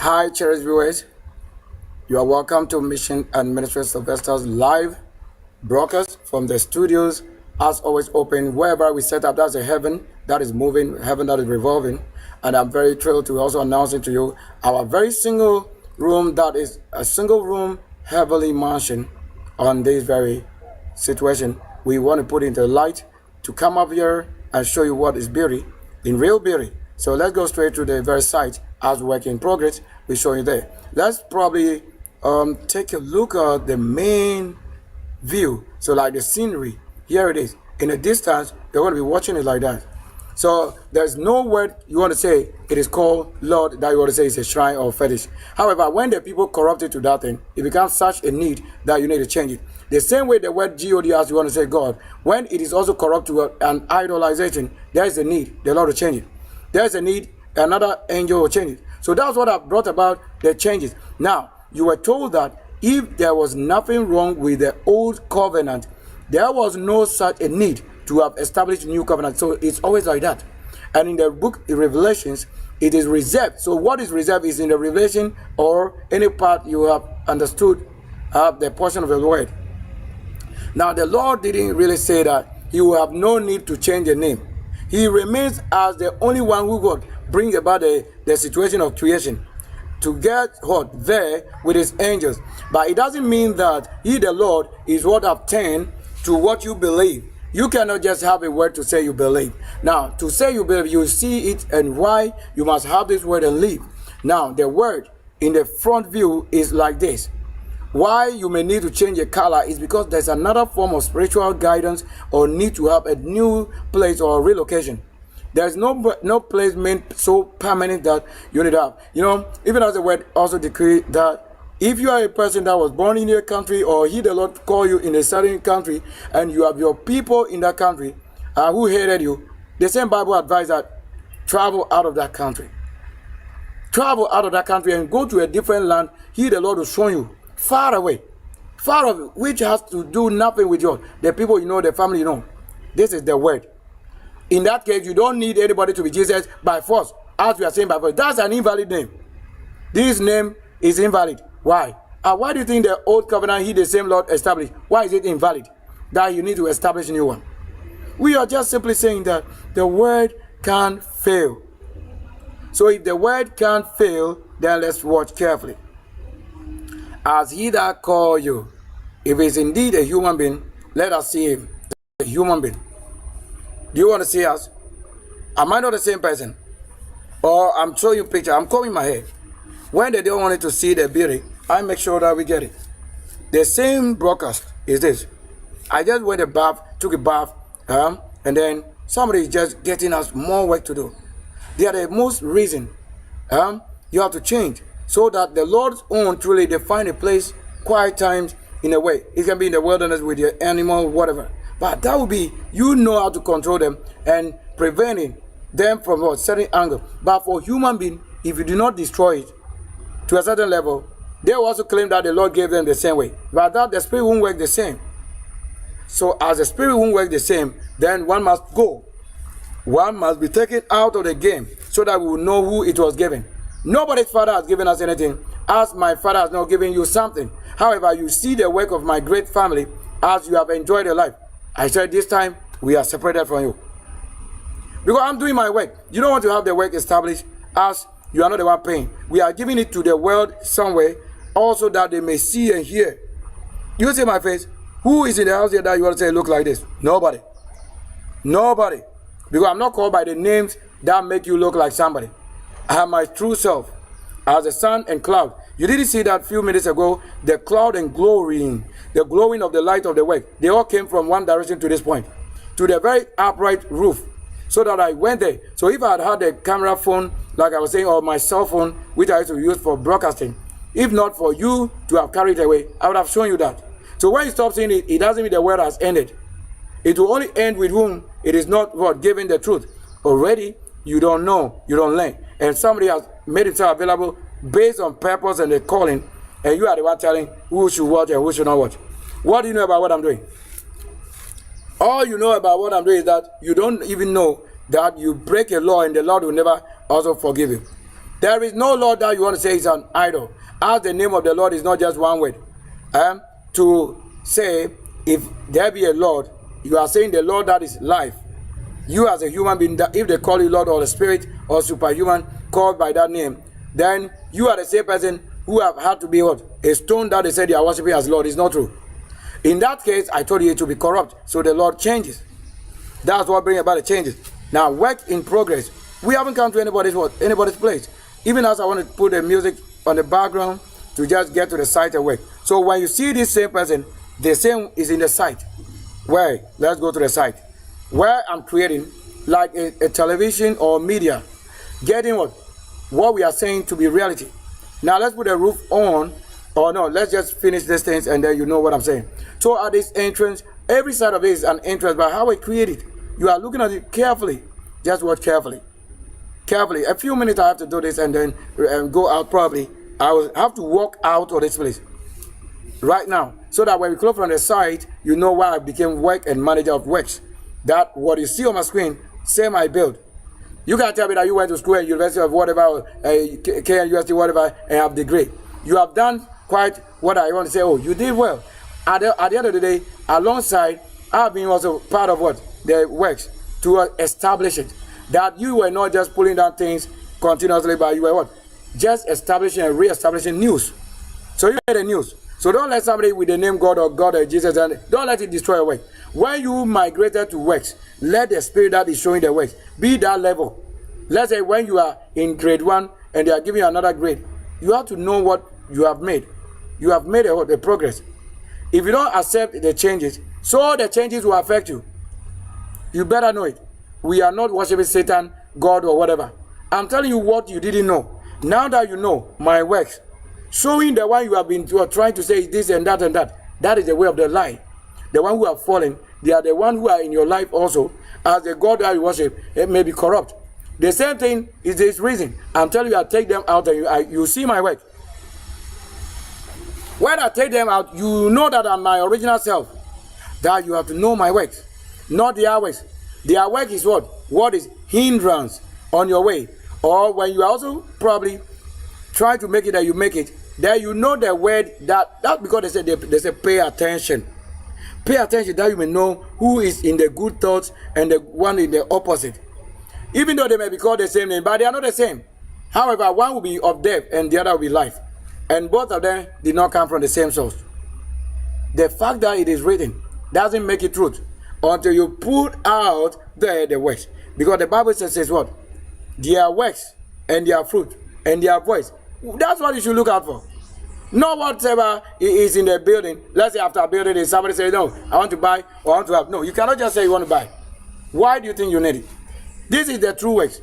Hi, cherished viewers. You are welcome to Mission and Ministry Sylvester's live broadcast from the studios, as always, open wherever we set up. That's a heaven that is moving, heaven that is revolving. And I'm very thrilled to also announce to you our very single room, that is a single room heavenly mansion on this very situation. We want to put into the light to come up here and show you what is beauty in real beauty. So let's go straight to the very site as work in progress. We show you there. Let's probably take a look at the main view. So like the scenery, here it is. In the distance, you're going to be watching it like that. So there's no word you want to say it is called Lord that you want to say it's a shrine or fetish. However, when the people corrupted to that thing, it becomes such a need that you need to change it. The same way the word God, as you want to say God, when it is also corrupt to an idolization, there is a need the Lord to change it. There's a need another angel will change it. So that's what I brought about the changes. Now, you were told that if there was nothing wrong with the old covenant, there was no such a need to have established new covenant. So it's always like that. And in the book of Revelations, it is reserved. So what is reserved is in the Revelation or any part you have understood the portion of the word. Now the Lord didn't really say that he will have no need to change the name. He remains as the only one who could bring about the situation of creation to get what there with his angels. But it doesn't mean that he, the Lord, is what obtained to what you believe. You cannot just have a word to say you believe. Now, to say you believe, you see it and why you must have this word and live. Now, the word in the front view is like this. Why you may need to change a color is because there's another form of spiritual guidance or need to have a new place or relocation. There's no place meant so permanent that you need to have. You know, even as the word also decree that if you are a person that was born in your country or he the Lord call you in a certain country and you have your people in that country who hated you, the same Bible advises that travel out of that country. Travel out of that country and go to a different land. He the Lord will show you far away, which has to do nothing with the people you know, the family you know. This is the word. In that case, you don't need anybody to be Jesus by force, as we are saying by force. That's an invalid name. This name is invalid. Why? Why do you think the old covenant he the same Lord established? Why is it invalid? That you need to establish a new one. We are just simply saying that the word can't fail. So if the word can't fail, then let's watch carefully. As he that called you, if it's indeed a human being, let us see him, a human being. Do you want to see us? Am I not the same person? Or I'm showing you a picture, I'm combing my hair. When they don't want to see the beauty, I make sure that we get it. The same broadcast is this. I just went a bath, took a bath, and then somebody is just getting us more work to do. They are the most reason you have to change so that the Lord's own truly define a place, quiet times in a way. It can be in the wilderness with your animal, whatever. But that will be, you know how to control them and preventing them from a certain angle. But for human being, if you do not destroy it to a certain level, they will also claim that the Lord gave them the same way. But that the spirit won't work the same. So as the spirit won't work the same, then one must go. One must be taken out of the game so that we will know who it was given. Nobody's father has given us anything, as my father has not given you something. However, you see the work of my great family as you have enjoyed your life. I said this time we are separated from you. Because I'm doing my work. You don't want to have the work established as you are not the one paying. We are giving it to the world somewhere also that they may see and hear. You see my face? Who is in the house here that you want to say look like this? Nobody. Nobody. Because I'm not called by the names that make you look like somebody. I have my true self as the sun and cloud. You didn't see that few minutes ago, the cloud and glowing, the glowing of the light of the work. They all came from one direction to this point, to the very upright roof, so that I went there. So if I had had a camera phone, like I was saying, or my cell phone, which I used to use for broadcasting, if not for you to have carried it away, I would have shown you that. So when you stop seeing it, it doesn't mean the word has ended. It will only end with whom it is not what giving the truth. Already, you don't know, you don't learn. And somebody has made himself available based on purpose and the calling, and you are the one telling who should watch and who should not watch. What do you know about what I'm doing? All you know about what I'm doing is that you don't even know that you break a law and the Lord will never also forgive you. There is no Lord that you want to say is an idol. As the name of the Lord is not just one word. To say, if there be a Lord, you are saying the Lord that is life. You as a human being, if they call you Lord or the Spirit or superhuman called by that name, then you are the same person who have had to be what? A stone that they said they are worshiping as Lord. Is not true. In that case, I told you it to be corrupt. So the Lord changes. That's what brings about the changes. Now, work in progress. We haven't come to anybody's place. Even as I want to put the music on the background to just get to the site of work. So when you see this same person, the same is in the site. Where? Let's go to the site. Where I'm creating like a television or media. Getting what we are saying to be reality. Now let's put the roof on. Or no, let's just finish these things and then you know what I'm saying. So at this entrance, every side of it is an entrance, but how we create it, you are looking at it carefully. Just watch carefully. Carefully. A few minutes I have to do this and then go out probably. I will have to walk out of this place right now. So that when we close from the side, you know why I became work and manager of works. That what you see on my screen, same I build. You can't tell me that you went to school at University of whatever, KNUST whatever, and have degree. You have done quite what I want to say. Oh, you did well. At the end of the day, alongside, I've been also part of what? The works to establish it. That you were not just pulling down things continuously, but you were what? Just establishing and re-establishing news. So you made the news. So don't let somebody with the name God or Jesus, and don't let it destroy your work. When you migrated to works, let the spirit that is showing the works be that level. Let's say when you are in grade 1 and they are giving you another grade, you have to know what you have made. You have made a progress. If you don't accept the changes, so the changes will affect you. You better know it. We are not worshiping Satan, God, or whatever. I'm telling you what you didn't know. Now that you know my works, showing the one you have been trying to say this and that and that, that is the way of the lie. The one who have fallen, they are the one who are in your life also. As the God that you worship, it may be corrupt. The same thing is this reason. I'm telling you, I take them out and you see my work. When I take them out, you know that I'm my original self. That you have to know my works, not their works. Their work is what? What is hindrance on your way? Or when you are also probably trying to make it that you make it, then you know the word that's because they say pay attention. Pay attention that you may know who is in the good thoughts and the one in the opposite. Even though they may be called the same name, but they are not the same. However, one will be of death and the other will be life. And both of them did not come from the same source. The fact that it is written doesn't make it truth until you put out the works. Because the Bible says what? Their works and their fruit and their voice. That's what you should look out for. Not whatever is in the building. Let's say after building it, somebody says, no, I want to buy or I want to have. No, you cannot just say you want to buy. Why do you think you need it? This is the true works.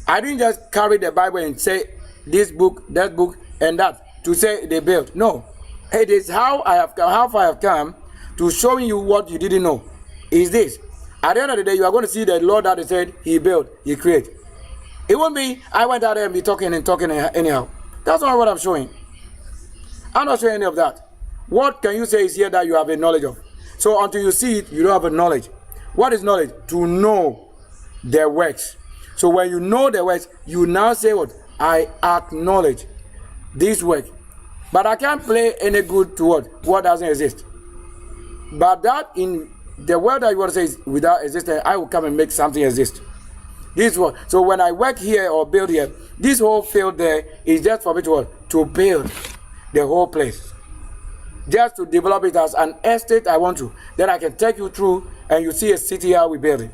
I didn't just carry the Bible and say this book, that book, and that to say they built. No. It is how far I have come to showing you what you didn't know. Is this. At the end of the day, you are going to see the Lord that he said he built, he created. It won't be, I went out there and be talking anyhow. That's not what I'm showing. I'm not showing any of that. What can you say is here that you have a knowledge of? So until you see it, you don't have a knowledge. What is knowledge? To know the works. So when you know the works, you now say what? I acknowledge this work. But I can't play any good to what doesn't exist. But that in the word that you want to say is without existence, I will come and make something exist. This one. So when I work here or build here, this whole field there is just for me to build the whole place. Just to develop it as an estate I want to. Then I can take you through and you see a city how we build it.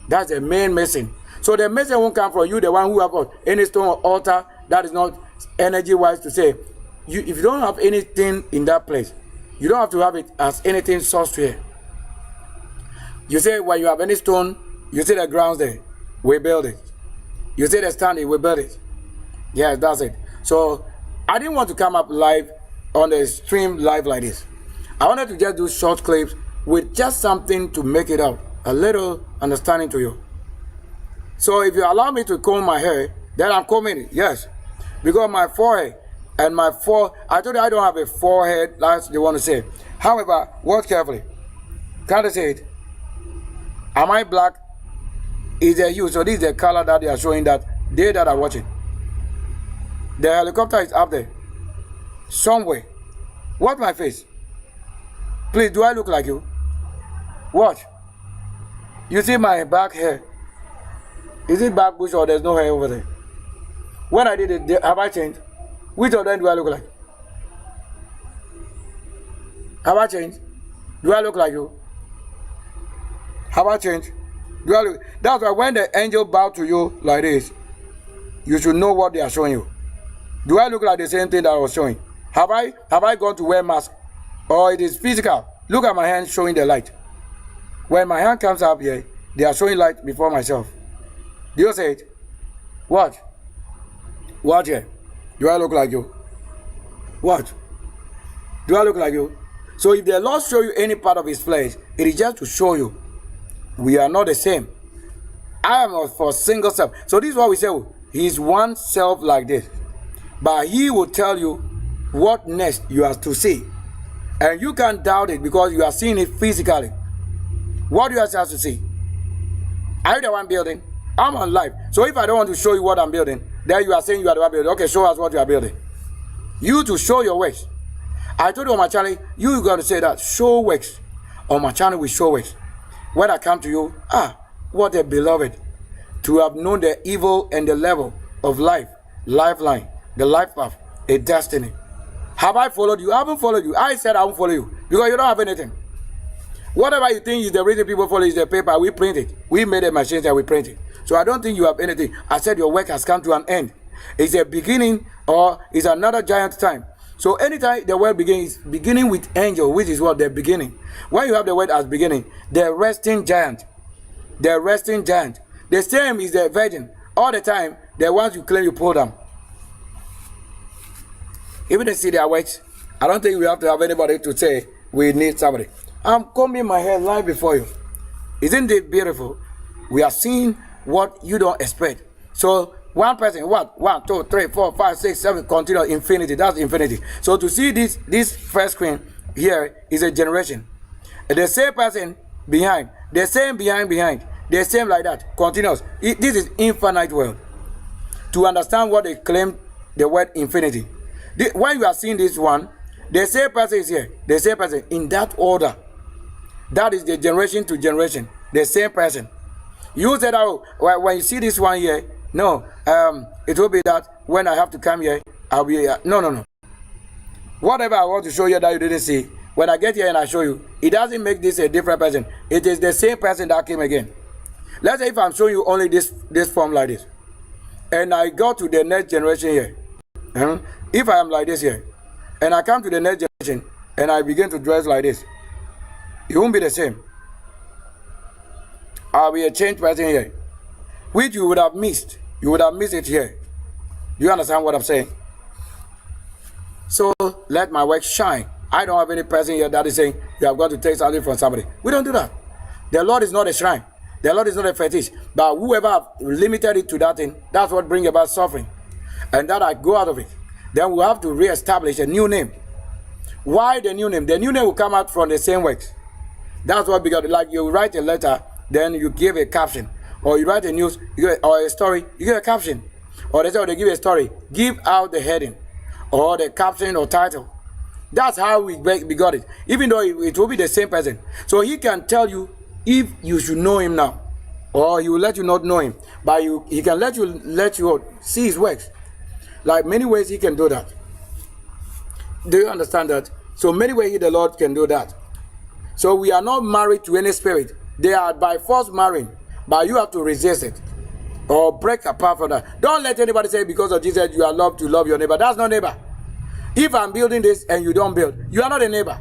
That's the main message. So the message won't come from you, the one who have any stone or altar that is not energy-wise to say. If you don't have anything in that place, you don't have to have it as anything sourced here. You say when you have any stone, you see the grounds there, we build it. You see the standing, we build it. Yes, that's it. So I didn't want to come up live on the stream live like this. I wanted to just do short clips with just something to make it out, a little understanding to you. So if you allow me to comb my hair, then I'm combing it, yes. Because my forehead and I told you I don't have a forehead, like they want to say. However, watch carefully. Can't I say it? Am I black? Is there hue? So this is the color that they are showing that they that are watching. The helicopter is up there. Somewhere. Watch my face. Please, do I look like you? Watch. You see my back hair? Is it back bush or there's no hair over there? When I did it, have I changed? Which of them do I look like? Have I changed? Do I look like you? Have I changed? Do I look? That's why when the angel bow to you like this, you should know what they are showing you. Do I look like the same thing that I was showing? Have I gone to wear mask? Or it is physical? Look at my hand showing the light. When my hand comes up here, they are showing light before myself. Do you see it? Watch. Watch here. Do I look like you? Watch. Do I look like you? So if the Lord show you any part of his flesh, it is just to show you we are not the same. I am for single self. So this is what we say. He is one self like this. But he will tell you what next you have to see. And you can't doubt it because you are seeing it physically. What do you have to see? Are you the one building? I'm on live. So if I don't want to show you what I'm building, then you are saying you are the one building. Okay, show us what you are building. You to show your works. I told you on my channel, you got to say that. Show works. On my channel, we show works. When I come to you, what a beloved. To have known the evil and the level of life, lifeline, the life path, a destiny. Have I followed you? I haven't followed you. I said I won't follow you because you don't have anything. Whatever you think is the reason people follow is the paper. We print it. We made a machine that we print it. So I don't think you have anything. I said your work has come to an end. It's a beginning or it's another giant time. So anytime the word begins, beginning with angel, which is what the beginning. When you have the word as beginning, the resting giant. The resting giant. The same is the virgin. All the time, the ones you claim you pull them. Even they see their works, I don't think we have to have anybody to say we need somebody. I'm combing my hair live before you. Isn't it beautiful? We are seeing what you don't expect. So one person, what? 1, 2, 3, 4, 5, 6, 7, continue infinity. That's infinity. So to see this first screen here is a generation. The same person behind, the same behind, the same like that, continuous. This is infinite world. To understand what they claim the word infinity. When you are seeing this one, the same person is here. The same person in that order. That is the generation to generation. The same person. You said, oh, when you see this one here, no, it will be that when I have to come here, I'll be here. No. Whatever I want to show you that you didn't see, when I get here and I show you, it doesn't make this a different person. It is the same person that came again. Let's say if I'm showing you only this form like this, and I go to the next generation here. If I am like this here, and I come to the next generation, and I begin to dress like this, it won't be the same. I'll be a changed person here, which you would have missed. You would have missed it here. Do you understand what I'm saying? So let my work shine. I don't have any person here that is saying you have got to take something from somebody. We don't do that. The Lord is not a shrine. The Lord is not a fetish. But whoever have limited it to that thing, that's what brings about suffering. And that I go out of it. Then we have to re-establish a new name. Why the new name? The new name will come out from the same works. That's what, because like you write a letter, then you give a caption. Or you write a news, or a story, you give a caption. Or they say, they give a story, give out the heading. Or the caption or title. That's how we got it. Even though it will be the same person. So he can tell you if you should know him now. Or he will let you not know him. But he can let you see his works. Like many ways he can do that. Do you understand that? So many ways the Lord can do that. So we are not married to any spirit. They are by force marrying. But you have to resist it. Or break apart from that. Don't let anybody say because of Jesus you are loved to love your neighbor. That's not neighbor. If I'm building this and you don't build, you are not a neighbor.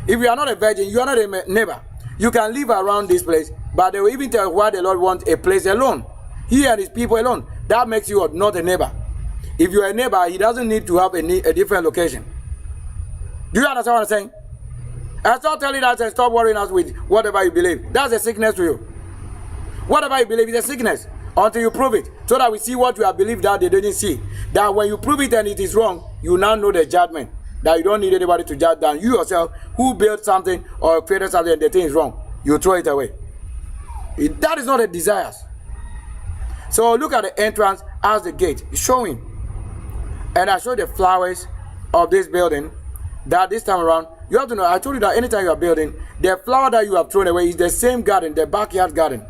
If you are not a virgin, you are not a neighbor. You can live around this place, but they will even tell why the Lord wants a place alone. He and his people alone. That makes you not a neighbor. If you are a neighbor, he doesn't need to have a different location. Do you understand what I'm saying? And stop telling us and stop worrying us with whatever you believe. That's a sickness to you. Whatever you believe is a sickness until you prove it. So that we see what you have believed that they didn't see. That when you prove it and it is wrong, you now know the judgment. That you don't need anybody to judge down. You yourself, who built something or created something and the thing is wrong, you throw it away. That is not a desire. So look at the entrance as the gate. It's showing. and I show the flowers of this building, that this time around, you have to know, I told you that anytime you are building, the flower that you have thrown away is the same garden, the backyard garden,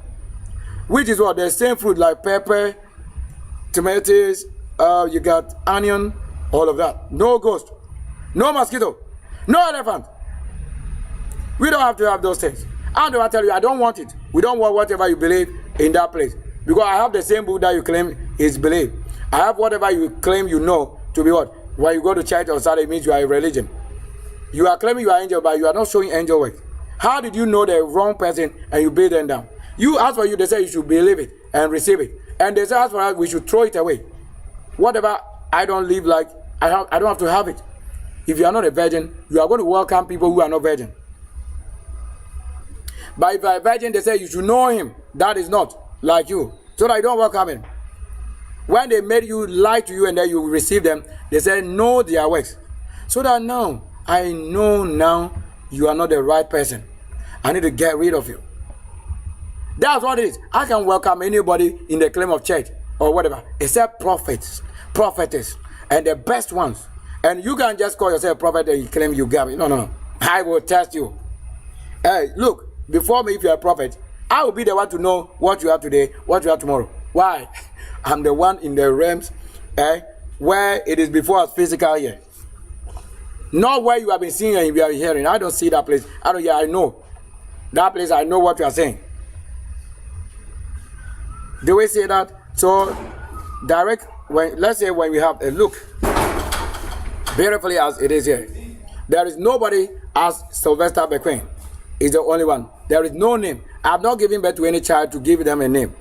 which is what, the same fruit like pepper, tomatoes, you got onion, all of that. No ghost, no mosquito, no elephant. We don't have to have those things. And I tell you, I don't want it. We don't want whatever you believe in that place. Because I have the same book that you claim is belief. I have whatever you claim you know to be what? When you go to church on Saturday, it means you are a religion. You are claiming you are angel, but you are not showing angel work. How did you know the wrong person and you beat them down? You ask for you, they say you should believe it and receive it. And they say ask for us, we should throw it away. Whatever I don't live like, I don't have to have it. If you are not a virgin, you are going to welcome people who are not virgin. But if you are a virgin, they say you should know him. That is not like you. So that you don't welcome him. When they made you lie to you and then you receive them, they say know their works. So that now, I know now you are not the right person. I need to get rid of you. That's what it is. I can welcome anybody in the claim of church or whatever, except prophets, prophetess, and the best ones. And you can just call yourself a prophet and you claim you got it. No. I will test you. Hey, look. Before me, if you're a prophet, I will be the one to know what you have today, what you have tomorrow. Why? I'm the one in the realms where it is before us physical here. Not where you have been seeing and you are hearing. I don't see that place. I know. That place, I know what you are saying. Do we say that? So, direct, let's say when we have a look, beautifully as it is here, there is nobody as Sylvester McQueen. Is the only one. There is no name. I have not given birth to any child to give them a name.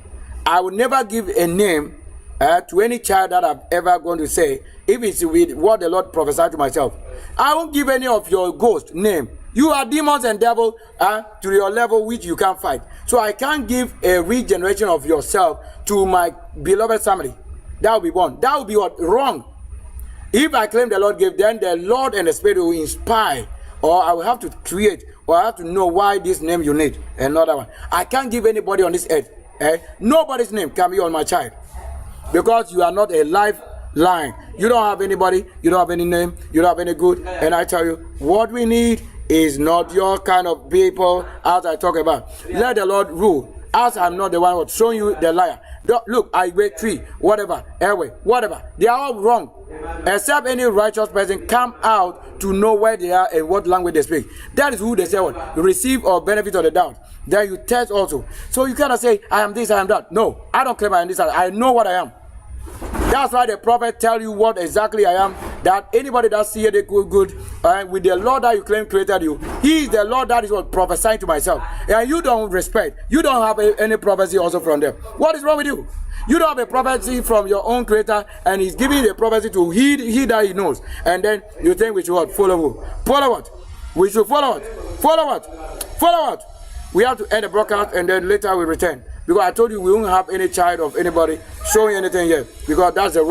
I will never give a name to any child that I'm ever going to say, if it's with what the Lord prophesied to myself. I won't give any of your ghost name. You are demons and devil to your level which you can't fight. So I can't give a regeneration of yourself to my beloved family. That will be one. That will be what? Wrong. If I claim the Lord gave, then the Lord and the Spirit will inspire, or I will have to create, or I have to know why this name you need, another one. I can't give anybody on this earth. Nobody's name can be on my child. Because you are not a lifeline. You don't have anybody, you don't have any name, you don't have any good. And I tell you, what we need is not your kind of people as I talk about. Let the Lord rule. As I'm not the one who's showing you the liar. Look, I wait tree, whatever, airway, whatever. They are all wrong. Except any righteous person come out to know where they are and what language they speak. That is who they say what? Receive or benefit of the doubt. Then you test also. So you cannot say, I am this, I am that. No, I don't claim I am this, I know what I am. That's why the prophet tell you what exactly I am. That anybody that see it good, with the Lord that you claim created you, he is the Lord that is what prophesying to myself. And you don't respect. You don't have any prophecy also from them. What is wrong with you? You don't have a prophecy from your own creator, and he's giving the prophecy to he that he knows. And then you think we should what? Follow who? Follow what? We should follow what? Follow what? Follow what? We have to end the broadcast and then later we return. Because I told you we won't have any child of anybody showing anything yet. Because that's the